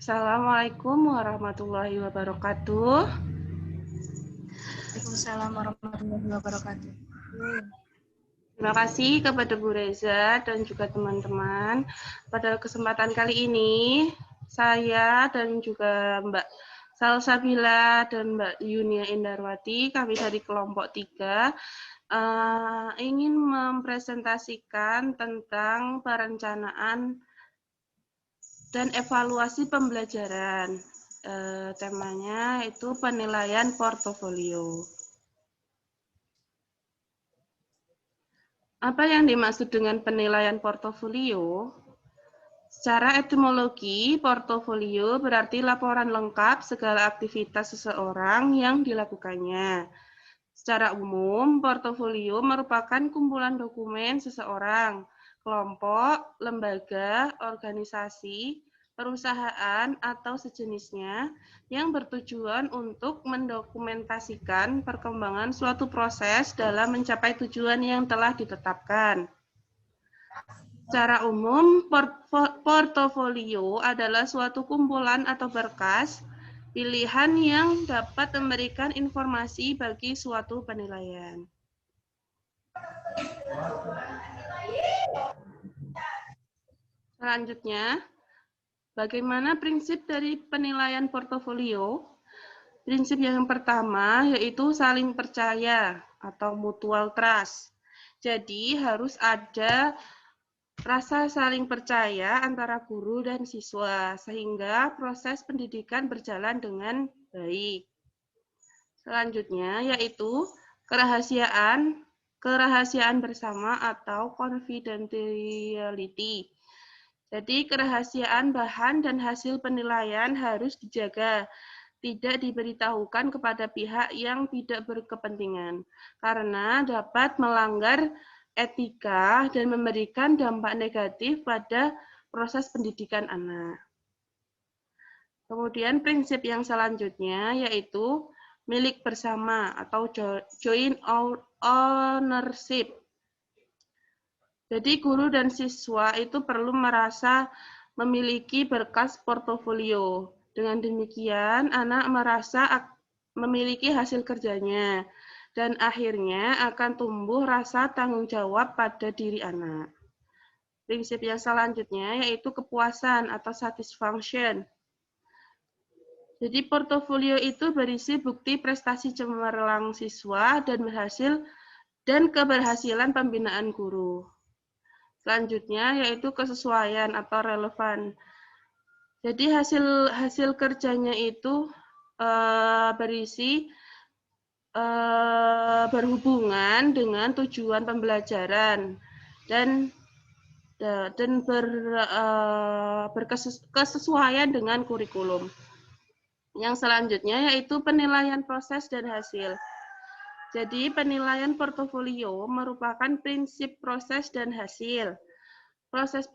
Assalamualaikum warahmatullahi wabarakatuh. Waalaikumsalam warahmatullahi wabarakatuh. Terima kasih kepada Bu Reza dan juga teman-teman. Pada kesempatan kali ini, saya dan juga Mbak Salsabila dan Mbak Yunia Indarwati, kami dari kelompok 3, ingin mempresentasikan tentang perencanaan dan evaluasi pembelajaran. Temanya itu penilaian portofolio. Apa yang dimaksud dengan penilaian portofolio? Secara etimologi, portofolio berarti laporan lengkap segala aktivitas seseorang yang dilakukannya. Secara umum, portofolio merupakan kumpulan dokumen seseorang, kelompok, lembaga, organisasi, perusahaan, atau sejenisnya yang bertujuan untuk mendokumentasikan perkembangan suatu proses dalam mencapai tujuan yang telah ditetapkan. Secara umum, portofolio adalah suatu kumpulan atau berkas pilihan yang dapat memberikan informasi bagi suatu penilaian. Selanjutnya, bagaimana prinsip dari penilaian portofolio? Prinsip yang pertama yaitu saling percaya atau mutual trust. Jadi harus ada rasa saling percaya antara guru dan siswa sehingga proses pendidikan berjalan dengan baik. Selanjutnya yaitu kerahasiaan bersama atau confidentiality. Jadi kerahasiaan bahan dan hasil penilaian harus dijaga, tidak diberitahukan kepada pihak yang tidak berkepentingan, karena dapat melanggar etika dan memberikan dampak negatif pada proses pendidikan anak. Kemudian prinsip yang selanjutnya yaitu milik bersama atau joint ownership. Jadi guru dan siswa itu perlu merasa memiliki berkas portofolio. Dengan demikian, anak merasa memiliki hasil kerjanya dan akhirnya akan tumbuh rasa tanggung jawab pada diri anak. Prinsip yang selanjutnya yaitu kepuasan atau satisfaction. Jadi portofolio itu berisi bukti prestasi cemerlang siswa dan keberhasilan pembinaan guru. Selanjutnya yaitu kesesuaian atau relevan. Jadi hasil kerjanya itu berisi berhubungan dengan tujuan pembelajaran dan berkesesuaian dengan kurikulum. Yang selanjutnya yaitu penilaian proses dan hasil. Jadi penilaian portofolio merupakan prinsip proses dan hasil. Proses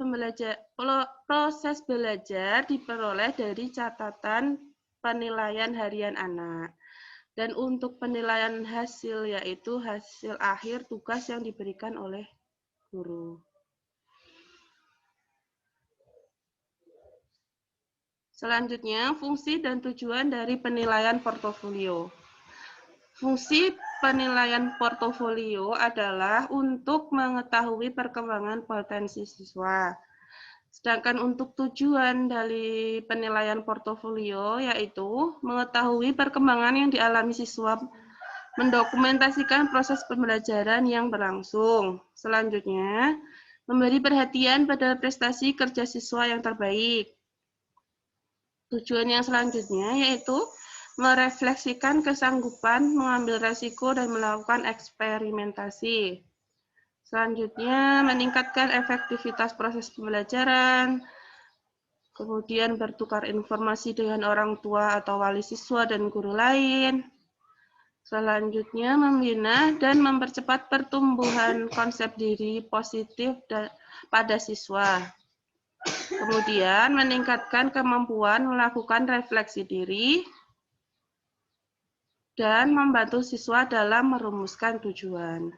belajar diperoleh dari catatan penilaian harian anak. Dan untuk penilaian hasil yaitu hasil akhir tugas yang diberikan oleh guru. Selanjutnya, fungsi dan tujuan dari penilaian portofolio. Fungsi penilaian portofolio adalah untuk mengetahui perkembangan potensi siswa. Sedangkan untuk tujuan dari penilaian portofolio yaitu mengetahui perkembangan yang dialami siswa, mendokumentasikan proses pembelajaran yang berlangsung. Selanjutnya, memberi perhatian pada prestasi kerja siswa yang terbaik. Tujuan yang selanjutnya yaitu merefleksikan kesanggupan mengambil resiko dan melakukan eksperimentasi. Selanjutnya, meningkatkan efektivitas proses pembelajaran, kemudian bertukar informasi dengan orang tua atau wali siswa dan guru lain. Selanjutnya, membina dan mempercepat pertumbuhan konsep diri positif pada siswa. Kemudian, meningkatkan kemampuan melakukan refleksi diri dan membantu siswa dalam merumuskan tujuan.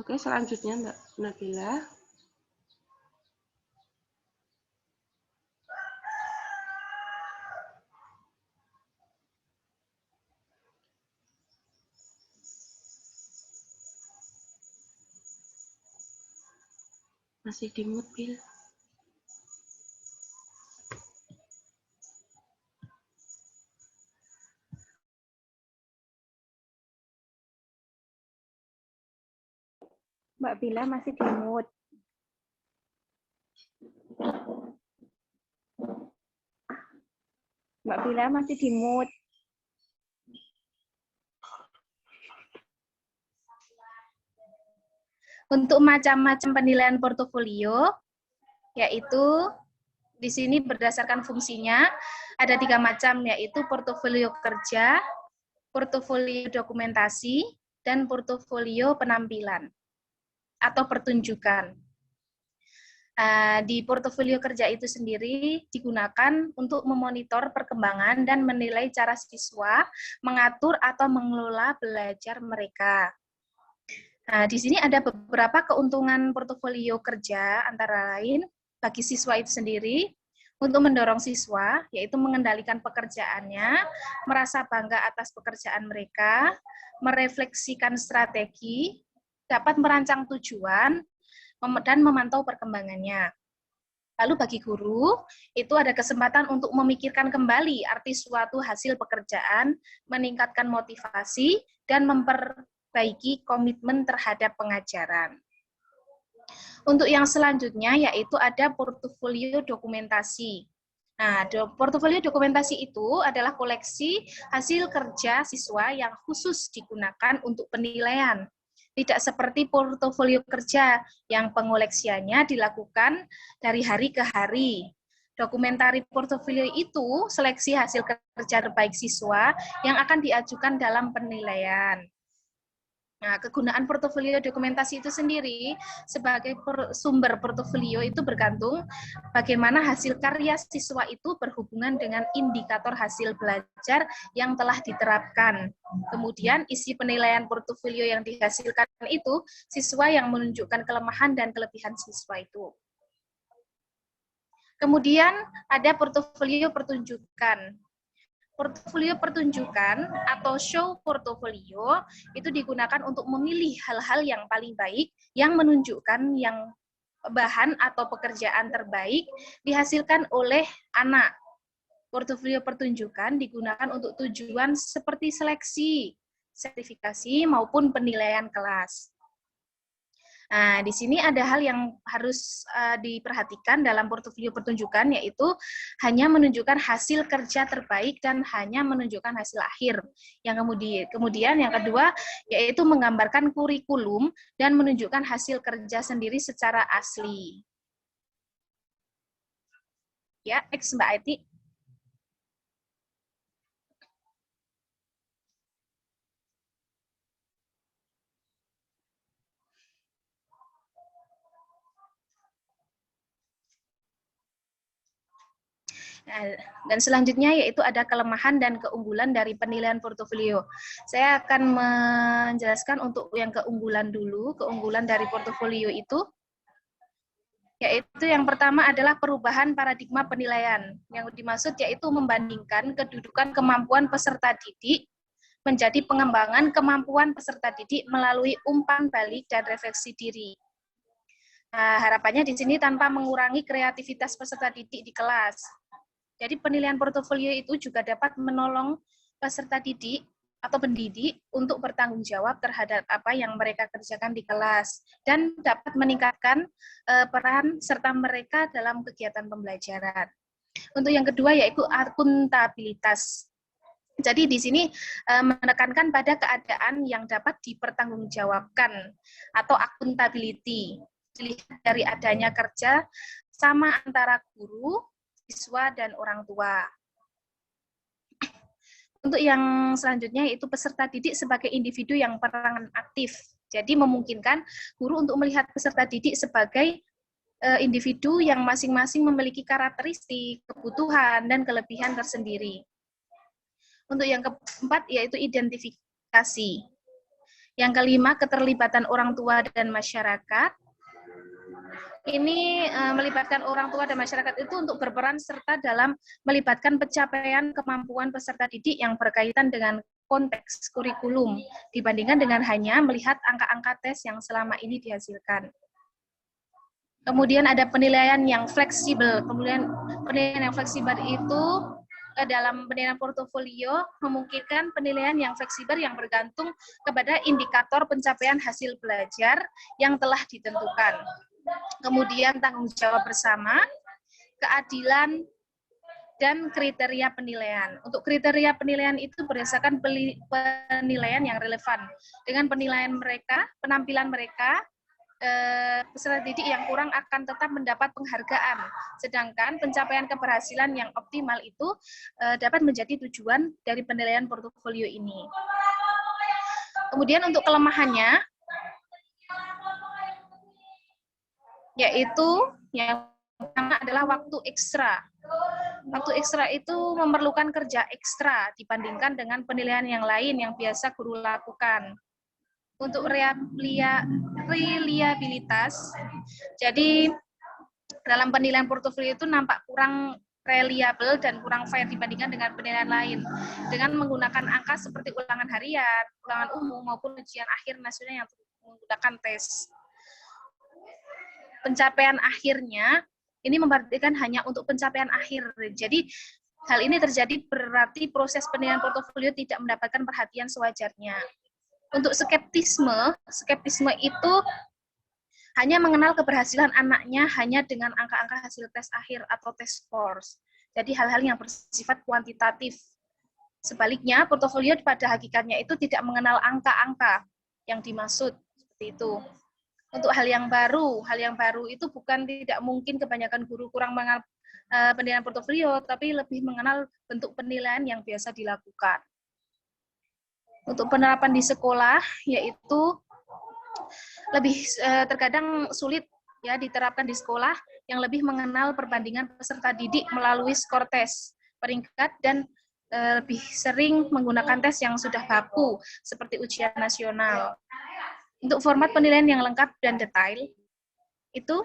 Oke, selanjutnya Mbak Nabila. Masih di mute, Bil. Mbak Bila masih di mute. Mbak Bila masih di mute. Untuk macam-macam penilaian portofolio, yaitu di sini berdasarkan fungsinya, ada 3 macam, yaitu portofolio kerja, portofolio dokumentasi, dan portofolio penampilan atau pertunjukan. Di portofolio kerja itu sendiri digunakan untuk memonitor perkembangan dan menilai cara siswa mengatur atau mengelola belajar mereka. Nah, di sini ada beberapa keuntungan portofolio kerja, antara lain bagi siswa itu sendiri, untuk mendorong siswa, yaitu mengendalikan pekerjaannya, merasa bangga atas pekerjaan mereka, merefleksikan strategi, dapat merancang tujuan, dan memantau perkembangannya. Lalu bagi guru, itu ada kesempatan untuk memikirkan kembali arti suatu hasil pekerjaan, meningkatkan motivasi, dan memperbaiki komitmen terhadap pengajaran. Untuk yang selanjutnya, yaitu ada portofolio dokumentasi. Nah, portofolio dokumentasi itu adalah koleksi hasil kerja siswa yang khusus digunakan untuk penilaian. Tidak seperti portofolio kerja yang pengoleksiannya dilakukan dari hari ke hari. Dokumentari portofolio itu seleksi hasil kerja terbaik siswa yang akan diajukan dalam penilaian. Nah, kegunaan portofolio dokumentasi itu sendiri sebagai sumber portofolio itu bergantung bagaimana hasil karya siswa itu berhubungan dengan indikator hasil belajar yang telah diterapkan. Kemudian isi penilaian portofolio yang dihasilkan itu siswa yang menunjukkan kelemahan dan kelebihan siswa itu. Kemudian ada portofolio pertunjukan. Portofolio pertunjukan atau show portofolio itu digunakan untuk memilih hal-hal yang paling baik yang menunjukkan yang bahan atau pekerjaan terbaik dihasilkan oleh anak. Portofolio pertunjukan digunakan untuk tujuan seperti seleksi, sertifikasi maupun penilaian kelas. Nah, di sini ada hal yang harus diperhatikan dalam portofolio pertunjukan, yaitu hanya menunjukkan hasil kerja terbaik dan hanya menunjukkan hasil akhir. Yang kemudian yang kedua, yaitu menggambarkan kurikulum dan menunjukkan hasil kerja sendiri secara asli. Ya, next Mbak Aiti. Dan selanjutnya yaitu ada kelemahan dan keunggulan dari penilaian portofolio. Saya akan menjelaskan untuk yang keunggulan dulu. Keunggulan dari portofolio itu yaitu yang pertama adalah perubahan paradigma penilaian. Yang dimaksud yaitu membandingkan kedudukan kemampuan peserta didik menjadi pengembangan kemampuan peserta didik melalui umpan balik dan refleksi diri. Nah, harapannya di sini tanpa mengurangi kreativitas peserta didik di kelas. Jadi penilaian portofolio itu juga dapat menolong peserta didik atau pendidik untuk bertanggung jawab terhadap apa yang mereka kerjakan di kelas dan dapat meningkatkan peran serta mereka dalam kegiatan pembelajaran. Untuk yang kedua yaitu akuntabilitas. Jadi di sini menekankan pada keadaan yang dapat dipertanggungjawabkan atau accountability. Dilihat dari adanya kerja sama antara guru, siswa, dan orang tua. Untuk yang selanjutnya yaitu peserta didik sebagai individu yang peran aktif. Jadi memungkinkan guru untuk melihat peserta didik sebagai individu yang masing-masing memiliki karakteristik, kebutuhan, dan kelebihan tersendiri. Untuk yang keempat yaitu identifikasi. Yang kelima, keterlibatan orang tua dan masyarakat. Ini melibatkan orang tua dan masyarakat itu untuk berperan serta dalam melibatkan pencapaian kemampuan peserta didik yang berkaitan dengan konteks kurikulum dibandingkan dengan hanya melihat angka-angka tes yang selama ini dihasilkan. Kemudian ada penilaian yang fleksibel. Kemudian penilaian yang fleksibel itu dalam penilaian portofolio memungkinkan penilaian yang fleksibel yang bergantung kepada indikator pencapaian hasil belajar yang telah ditentukan. Kemudian tanggung jawab bersama, keadilan, dan kriteria penilaian. Untuk kriteria penilaian itu berdasarkan penilaian yang relevan dengan penilaian mereka, penampilan mereka, peserta didik yang kurang akan tetap mendapat penghargaan, sedangkan pencapaian keberhasilan yang optimal itu dapat menjadi tujuan dari penilaian portofolio ini. Kemudian untuk kelemahannya, yaitu yang pertama adalah waktu ekstra. Waktu ekstra itu memerlukan kerja ekstra dibandingkan dengan penilaian yang lain yang biasa guru lakukan. Untuk reliabilitas, jadi dalam penilaian portofolio itu nampak kurang reliable dan kurang fair dibandingkan dengan penilaian lain. Dengan menggunakan angka seperti ulangan harian, ulangan umum, maupun ujian akhir nasional yang menggunakan tes. Pencapaian akhirnya ini memperhatikan hanya untuk pencapaian akhir. Jadi hal ini terjadi berarti proses penilaian portofolio tidak mendapatkan perhatian sewajarnya. Untuk skeptisme itu hanya mengenal keberhasilan anaknya hanya dengan angka-angka hasil tes akhir atau tes scores. Jadi hal-hal yang bersifat kuantitatif. Sebaliknya, portofolio pada hakikatnya itu tidak mengenal angka-angka yang dimaksud seperti itu. Untuk hal yang baru itu bukan tidak mungkin kebanyakan guru kurang mengenal penilaian portofolio, tapi lebih mengenal bentuk penilaian yang biasa dilakukan. Untuk penerapan di sekolah, yaitu lebih terkadang sulit ya diterapkan di sekolah yang lebih mengenal perbandingan peserta didik melalui skor tes, peringkat, dan lebih sering menggunakan tes yang sudah baku, seperti ujian nasional. Untuk format penilaian yang lengkap dan detail, itu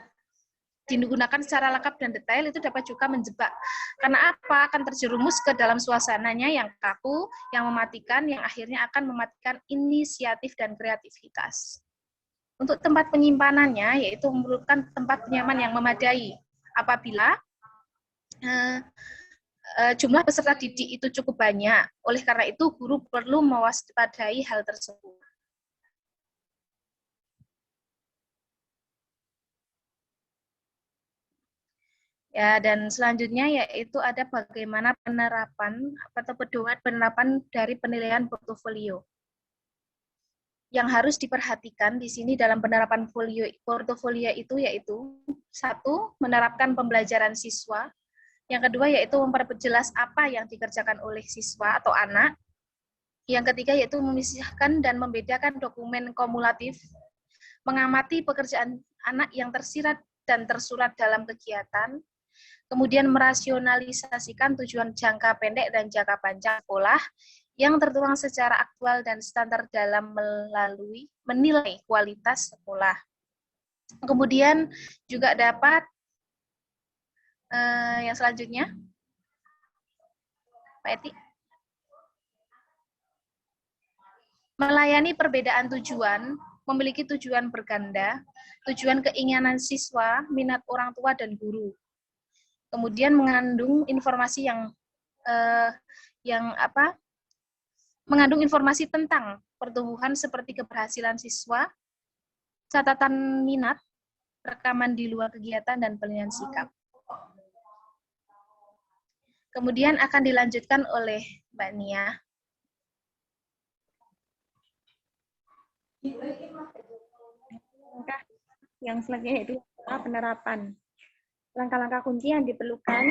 digunakan secara lengkap dan detail, itu dapat juga menjebak. Karena apa? Akan terjerumus ke dalam suasananya yang kaku, yang mematikan, yang akhirnya akan mematikan inisiatif dan kreativitas. Untuk tempat penyimpanannya, yaitu memerlukan tempat penyaman yang memadai. Apabila jumlah peserta didik itu cukup banyak, oleh karena itu guru perlu mewaspadai hal tersebut. Ya, dan selanjutnya yaitu ada bagaimana penerapan atau pedoman penerapan dari penilaian portofolio. Yang harus diperhatikan di sini dalam penerapan portofolio itu yaitu, satu, menerapkan pembelajaran siswa. Yang kedua yaitu memperjelas apa yang dikerjakan oleh siswa atau anak. Yang ketiga yaitu memisahkan dan membedakan dokumen kumulatif, mengamati pekerjaan anak yang tersirat dan tersurat dalam kegiatan, kemudian merasionalisasikan tujuan jangka pendek dan jangka panjang sekolah yang tertuang secara aktual dan standar dalam melalui menilai kualitas sekolah. Kemudian juga dapat yang selanjutnya, Pak Eti, melayani perbedaan tujuan, memiliki tujuan berganda, tujuan keinginan siswa, minat orang tua dan guru. Kemudian mengandung informasi mengandung informasi tentang pertumbuhan seperti keberhasilan siswa, catatan minat, rekaman di luar kegiatan, dan penilaian sikap. Kemudian akan dilanjutkan oleh Mbak Nia. Yang selanjutnya yaitu penerapan. Langkah-langkah kunci yang diperlukan,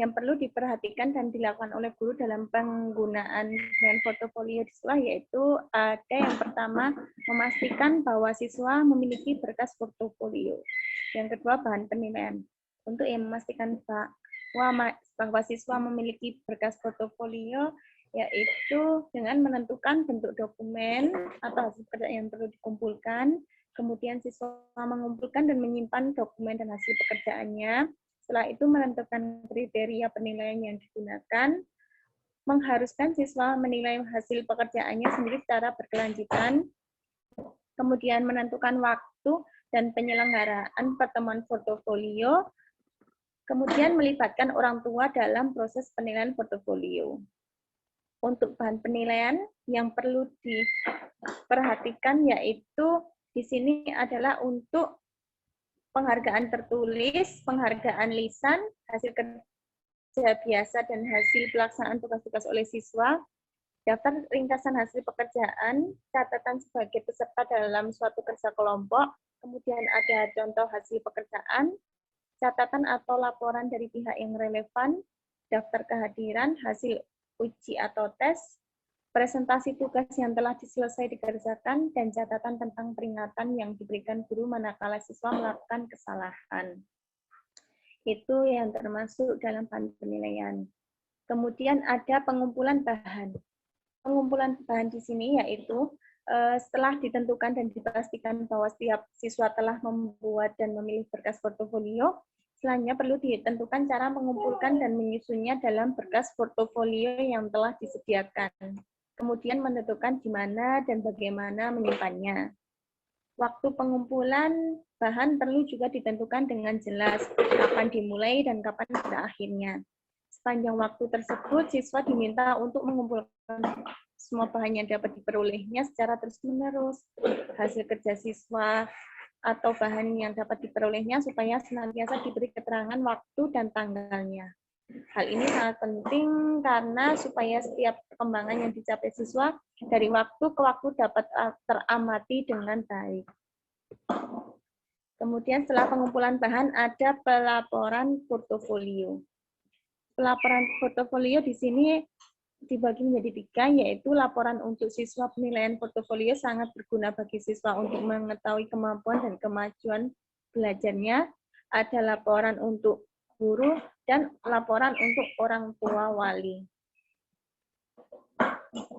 yang perlu diperhatikan dan dilakukan oleh guru dalam penggunaan dengan portofolio di sekolah yaitu ada yang pertama, memastikan bahwa siswa memiliki berkas portofolio. Yang kedua, bahan penilaian. Untuk yang memastikan bahwa siswa memiliki berkas portofolio, yaitu dengan menentukan bentuk dokumen atau hasil pekerjaan yang perlu dikumpulkan, kemudian siswa mengumpulkan dan menyimpan dokumen dan hasil pekerjaannya. Setelah itu menentukan kriteria penilaian yang digunakan, mengharuskan siswa menilai hasil pekerjaannya sendiri secara berkelanjutan, kemudian menentukan waktu dan penyelenggaraan pertemuan portofolio, kemudian melibatkan orang tua dalam proses penilaian portofolio. Untuk bahan penilaian yang perlu diperhatikan yaitu di sini adalah untuk penghargaan tertulis, penghargaan lisan, hasil kerja biasa dan hasil pelaksanaan tugas-tugas oleh siswa, daftar ringkasan hasil pekerjaan, catatan sebagai peserta dalam suatu kerja kelompok, kemudian ada contoh hasil pekerjaan, catatan atau laporan dari pihak yang relevan, daftar kehadiran, hasil uji atau tes, presentasi tugas yang telah diselesai dikerjakan, dan catatan tentang peringatan yang diberikan guru manakala siswa melakukan kesalahan. Itu yang termasuk dalam bahan penilaian. Kemudian ada pengumpulan bahan. Pengumpulan bahan di sini yaitu setelah ditentukan dan dipastikan bahwa setiap siswa telah membuat dan memilih berkas portofolio, selanjutnya perlu ditentukan cara mengumpulkan dan menyusunnya dalam berkas portofolio yang telah disediakan. Kemudian menentukan di mana dan bagaimana menyimpannya. Waktu pengumpulan bahan perlu juga ditentukan dengan jelas kapan dimulai dan kapan berakhirnya. Sepanjang waktu tersebut, siswa diminta untuk mengumpulkan semua bahan yang dapat diperolehnya secara terus-menerus, hasil kerja siswa, atau bahan yang dapat diperolehnya supaya senantiasa diberi keterangan waktu dan tanggalnya. Hal ini sangat penting karena supaya setiap perkembangan yang dicapai siswa dari waktu ke waktu dapat teramati dengan baik. Kemudian setelah pengumpulan bahan ada pelaporan portofolio. Pelaporan portofolio di sini dibagi menjadi 3, yaitu laporan untuk siswa. Penilaian portofolio sangat berguna bagi siswa untuk mengetahui kemampuan dan kemajuan belajarnya. Ada laporan untuk guru dan laporan untuk orang tua wali.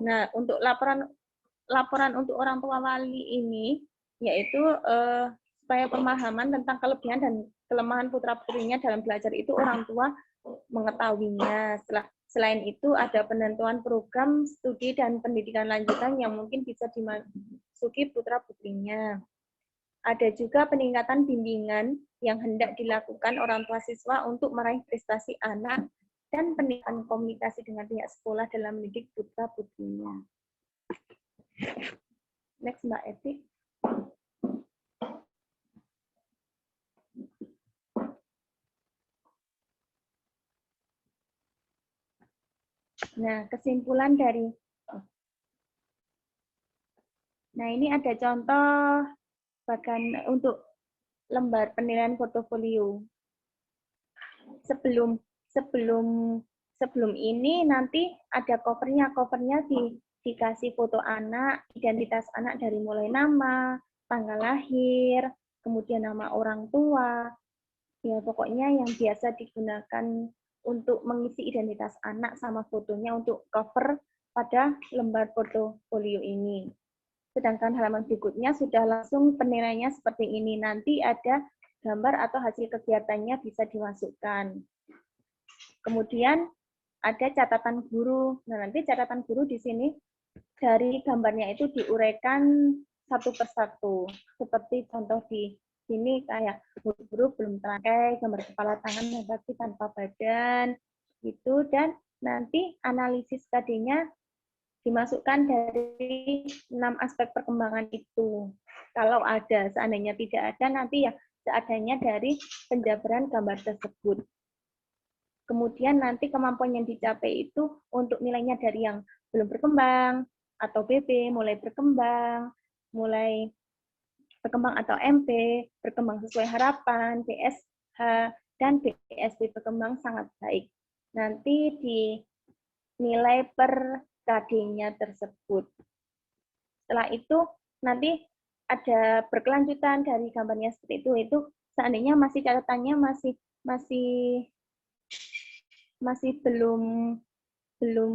Nah, untuk laporan untuk orang tua wali ini, yaitu supaya pemahaman tentang kelebihan dan kelemahan putra-putrinya dalam belajar itu orang tua mengetahuinya. Selain itu, ada penentuan program studi dan pendidikan lanjutan yang mungkin bisa dimasuki putra-putrinya. Ada juga peningkatan bimbingan yang hendak dilakukan orang tua siswa untuk meraih prestasi anak dan peningkatan komunikasi dengan pihak sekolah dalam mendidik putra-putrinya. Next, Mbak Eti. Nah, kesimpulan dari ini ada contoh bagan untuk lembar penilaian portofolio. Sebelum ini nanti ada covernya. Covernya dikasih foto anak, identitas anak dari mulai nama, tanggal lahir, kemudian nama orang tua. Ya, pokoknya yang biasa digunakan untuk mengisi identitas anak sama fotonya untuk cover pada lembar portofolio ini. Sedangkan halaman berikutnya sudah langsung penilaiannya seperti ini. Nanti ada gambar atau hasil kegiatannya bisa dimasukkan. Kemudian ada catatan guru. Nah, nanti catatan guru di sini dari gambarnya itu diuraikan satu persatu. Seperti contoh di sini kayak huruf belum terangkai, gambar kepala tangan tapi tanpa badan, gitu. Dan nanti analisis KD-nya dimasukkan dari 6 aspek perkembangan itu. Kalau ada, seandainya tidak ada, nanti ya seadanya dari penjabaran gambar tersebut. Kemudian nanti kemampuan yang dicapai itu untuk nilainya dari yang belum berkembang, atau BB, mulai berkembang atau MP, berkembang sesuai harapan, BSH, dan BSD berkembang sangat baik. Nanti dinilai per KD-nya tersebut. Setelah itu nanti ada berkelanjutan dari gambarnya seperti itu seandainya masih catatannya masih belum belum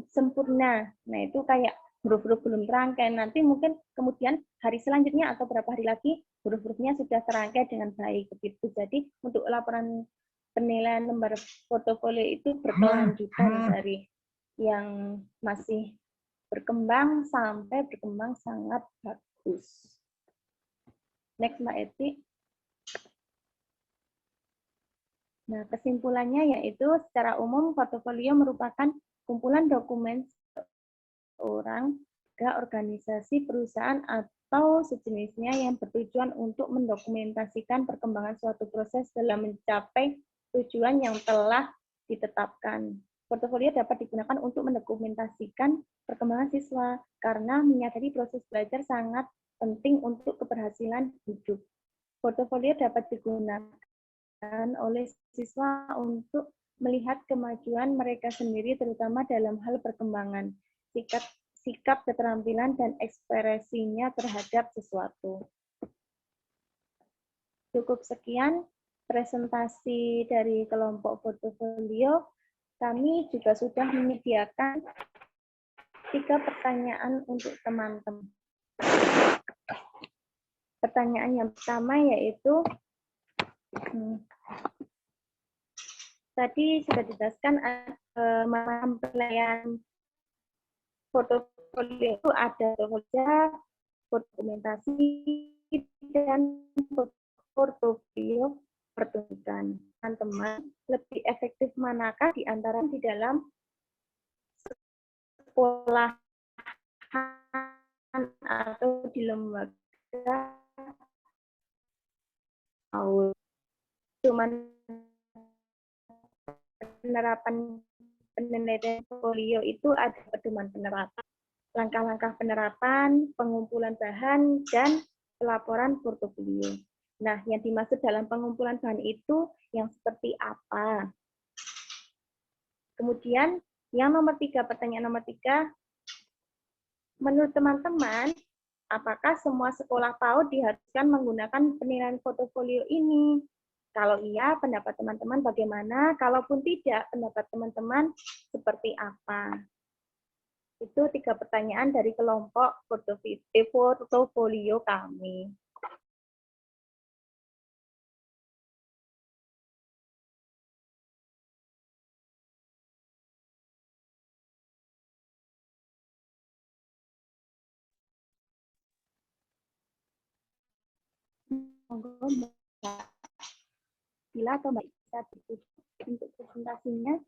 sempurna. Nah, itu kayak huruf-huruf belum terangkai. Nanti mungkin kemudian hari selanjutnya atau beberapa hari lagi huruf-hurufnya sudah terangkai dengan baik begitu. Jadi untuk laporan penilaian lembar portofolio itu berkelanjutan dari yang masih berkembang sampai berkembang sangat bagus. Next, Mbak Eti. Nah, kesimpulannya yaitu secara umum portofolio merupakan kumpulan dokumen orang, organisasi, perusahaan, atau sejenisnya yang bertujuan untuk mendokumentasikan perkembangan suatu proses dalam mencapai tujuan yang telah ditetapkan. Portofolio dapat digunakan untuk mendokumentasikan perkembangan siswa karena menyadari proses belajar sangat penting untuk keberhasilan hidup. Portofolio dapat digunakan oleh siswa untuk melihat kemajuan mereka sendiri terutama dalam hal perkembangan, sikap keterampilan, dan ekspresinya terhadap sesuatu. Cukup sekian presentasi dari kelompok portofolio. Kami juga sudah menyediakan 3 pertanyaan untuk teman-teman. Pertanyaan yang pertama yaitu, tadi sudah dijelaskan penilaian portofolio itu ada kerja, dokumentasi, dan portofolio pertunjukan. Teman-teman, lebih efektif manakah di antara di dalam sekolahan atau di lembaga? Cuman penerapan penilaian portofolio itu ada pedoman penerapan, langkah-langkah penerapan, pengumpulan bahan, dan pelaporan portofolio. Nah, yang dimaksud dalam pengumpulan bahan itu yang seperti apa? Kemudian, yang nomor 3, pertanyaan nomor 3, menurut teman-teman, apakah semua sekolah PAUD diharuskan menggunakan penilaian portofolio ini? Kalau iya, pendapat teman-teman bagaimana? Kalaupun tidak, pendapat teman-teman seperti apa? Itu 3 pertanyaan dari kelompok portofolio kami. Monggo Mbak Bila atau Mbak Isa untuk presentasinya.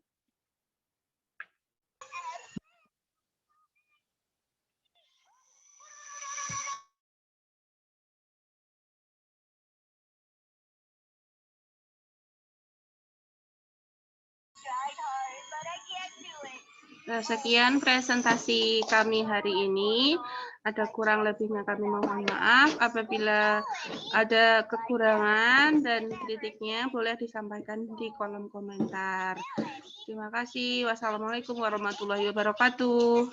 Nah, sekian presentasi kami hari ini. Ada kurang lebihnya kami mohon maaf. Apabila ada kekurangan dan kritiknya boleh disampaikan di kolom komentar. Terima kasih. Wassalamualaikum warahmatullahi wabarakatuh.